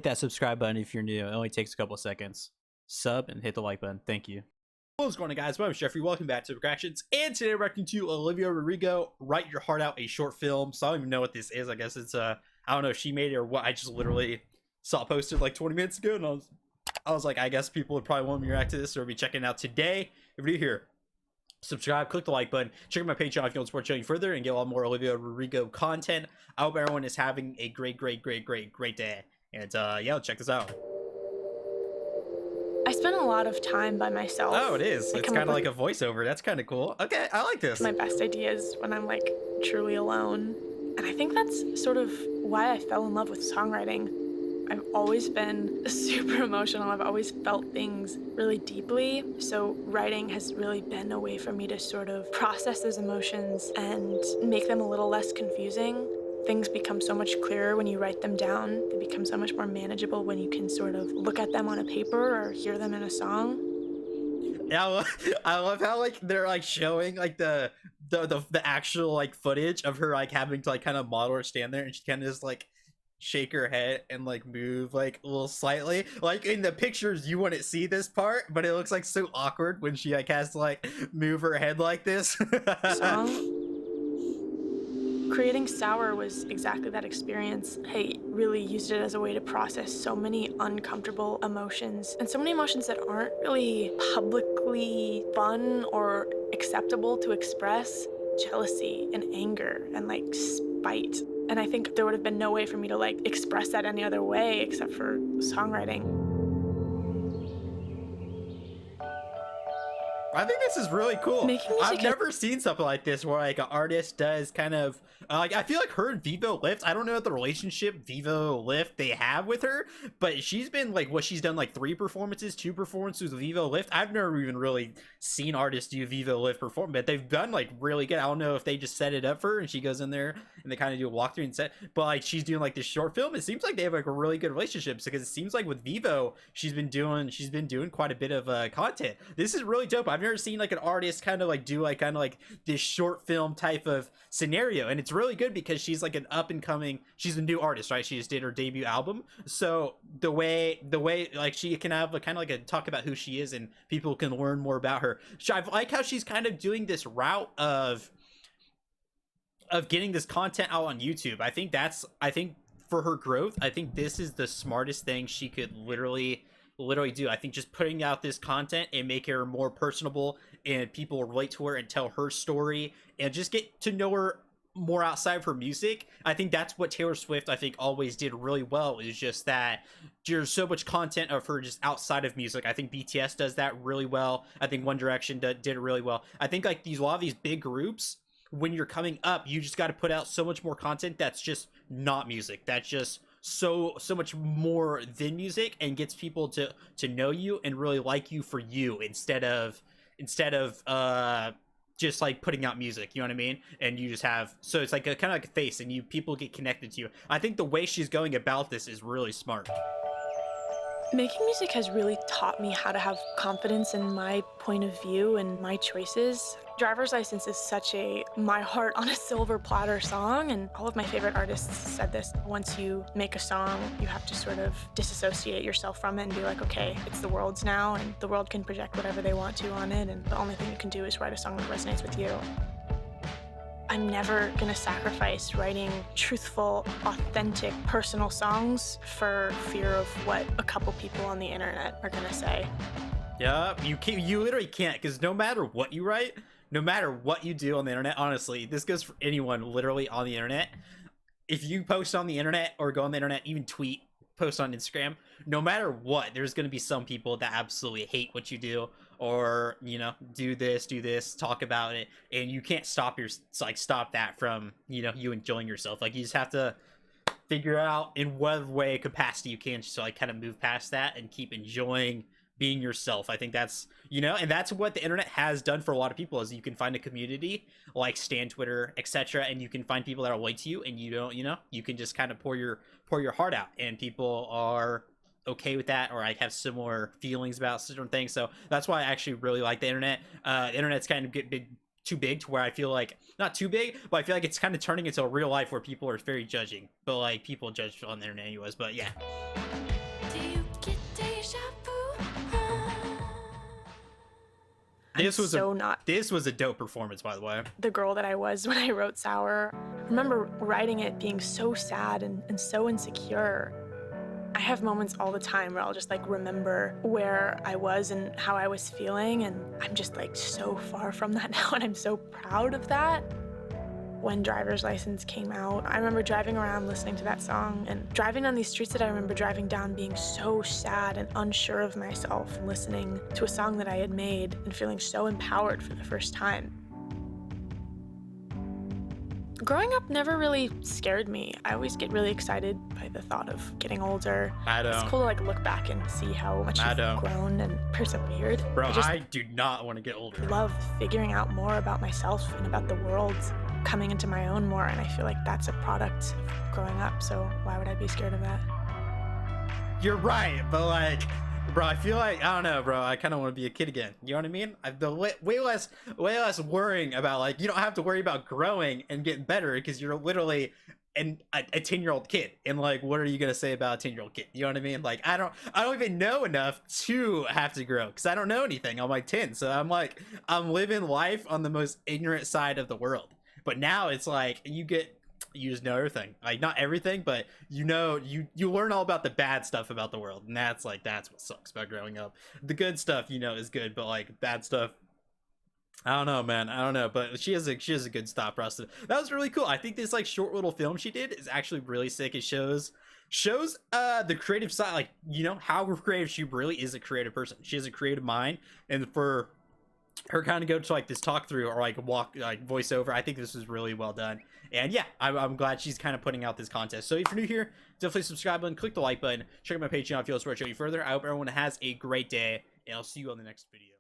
Hit that subscribe button if you're new. It only takes a couple of seconds. Sub and hit the like button. Thank you. What's going on, guys? My name is Jeffrey. Welcome back to Reactions, and today we're reacting to Olivia Rodrigo, Write Your Heart Out, a short film. So I don't even know what this is. I guess it's I don't know if she made it or what. I just literally saw it posted like 20 minutes ago, and I was like, I guess people would probably want me to react to this, or be checking it out today. If you're here, subscribe, click the like button, check out my Patreon if you want to support showing further and get a lot more Olivia Rodrigo content. I hope everyone is having a great day. And yeah, check this out. I spend a lot of time by myself. Oh, it is. It's kind of like a voiceover. That's kind of cool. Okay, I like this. My best ideas when I'm like truly alone. And I think that's sort of why I fell in love with songwriting. I've always been super emotional. I've always felt things really deeply. So writing has really been a way for me to sort of process those emotions and make them a little less confusing. Things become so much clearer when you write them down. They become so much more manageable when you can sort of look at them on a paper or hear them in a song. Yeah, I love how like they're like showing like the actual like footage of her like having to like kind of model or stand there, and she kind of just like shake her head and like move like a little slightly. Like in the pictures you wouldn't see this part, but it looks like so awkward when she like has to like move her head like this. Song. Creating Sour was exactly that experience. I really used it as a way to process so many uncomfortable emotions, and so many emotions that aren't really publicly fun or acceptable to express. Jealousy and anger and like spite. And I think there would have been no way for me to like express that any other way except for songwriting. I think this is really cool. I've never seen something like this where like an artist does kind of like, I feel like her and Vevo Lift, I don't know what the relationship Vevo Lift they have with her, but she's been like, what, she's done like 2 performances with Vevo Lift. I've never even really seen artists do Vevo Lift perform, but they've done like really good. I don't know if they just set it up for her and she goes in there and they kind of do a walkthrough and set, but like she's doing like this short film. It seems like they have like a really good relationship, because it seems like with Vevo she's been doing quite a bit of content. This is really dope. I've never seen like an artist kind of like do like kind of like this short film type of scenario, and it's really good because she's like an up and coming, she's a new artist, right? She just did her debut album, so the way like she can have a kind of like a talk about who she is and people can learn more about her. So I like how she's kind of doing this route of getting this content out on YouTube. I think for her growth, I think this is the smartest thing she could literally do. I think just putting out this content and make her more personable and people relate to her and tell her story and just get to know her more outside of her music. I think that's what Taylor Swift I think always did really well, is just that there's so much content of her just outside of music. I think BTS does that really well. I think One Direction did it really well. I think like a lot of these big groups, when you're coming up, you just got to put out so much more content that's just not music, that's just so much more than music, and gets people to know you and really like you for you, instead of just like putting out music, you know what I mean? And you just have, so it's like a kind of like a face, and people get connected to you. I think the way she's going about this is really smart. Making music has really taught me how to have confidence in my point of view and my choices. Driver's License is such a my heart on a silver platter song, and all of my favorite artists said this. Once you make a song, you have to sort of disassociate yourself from it and be like, okay, it's the world's now, and the world can project whatever they want to on it, and the only thing you can do is write a song that resonates with you. I'm never gonna sacrifice writing truthful, authentic, personal songs for fear of what a couple people on the internet are gonna say. Yeah, you literally can't, because no matter what you write, no matter what you do on the internet, honestly, this goes for anyone literally on the internet. If you post on the internet or go on the internet, even tweet, post on Instagram, no matter what, there's going to be some people that absolutely hate what you do, or, you know, do this, talk about it, and you can't stop that from, you know, you enjoying yourself. Like, you just have to figure out in what way, capacity you can, just to like kind of move past that and keep enjoying being yourself. I think that's, you know, and that's what the internet has done for a lot of people, is you can find a community like Stan, Twitter, etc., and you can find people that are like to you, and you don't, you know, you can just kind of pour your heart out, and people are okay with that, or like have similar feelings about certain things. So that's why I actually really like the internet. The internet's kind of too big to where I feel like, not too big, but I feel like it's kind of turning into a real life where people are very judging, but like people judge on the internet anyways. But yeah. This was so not this was a dope performance, by the way. the girl that I was when I wrote Sour. I remember writing it being so sad and so insecure. I have moments all the time where I'll just like remember where I was and how I was feeling, and I'm just like so far from that now, and I'm so proud of that. When Driver's License came out, I remember driving around listening to that song and driving on these streets that I remember driving down being so sad and unsure of myself and listening to a song that I had made and feeling so empowered for the first time. Growing up never really scared me. I always get really excited by the thought of getting older. I don't. It's cool to like look back and see how much you've grown and persevered. Bro, I do not want to get older. I love figuring out more about myself and about the world, coming into my own more, and I feel like that's a product of growing up, so why would I be scared of that? You're right, but like, bro, I feel like, I don't know, bro, I kind of want to be a kid again. You know what I mean? I've been way less worrying about, like, you don't have to worry about growing and getting better because you're literally a 10-year-old kid. And like, what are you gonna say about a 10-year-old kid? You know what I mean? Like, I don't even know enough to have to grow because I don't know anything. I'm like 10, so I'm like, I'm living life on the most ignorant side of the world. But now it's like you just know everything. Like, not everything, but you know, you learn all about the bad stuff about the world, and that's what sucks about growing up. The good stuff, you know, is good, but like bad stuff, I don't know, man. I don't know, but she has a good stop process. That was really cool. I think this like short little film she did is actually really sick. It shows the creative side, like, you know, how creative she really is. A creative person. She has a creative mind, and for her kind of go to like this talk through or like voiceover, I think this was really well done. And yeah, I'm glad she's kind of putting out this contest. So if you're new here, definitely subscribe button, click the like button, check out my Patreon if you want to support show you further. I hope everyone has a great day, and I'll see you on the next video.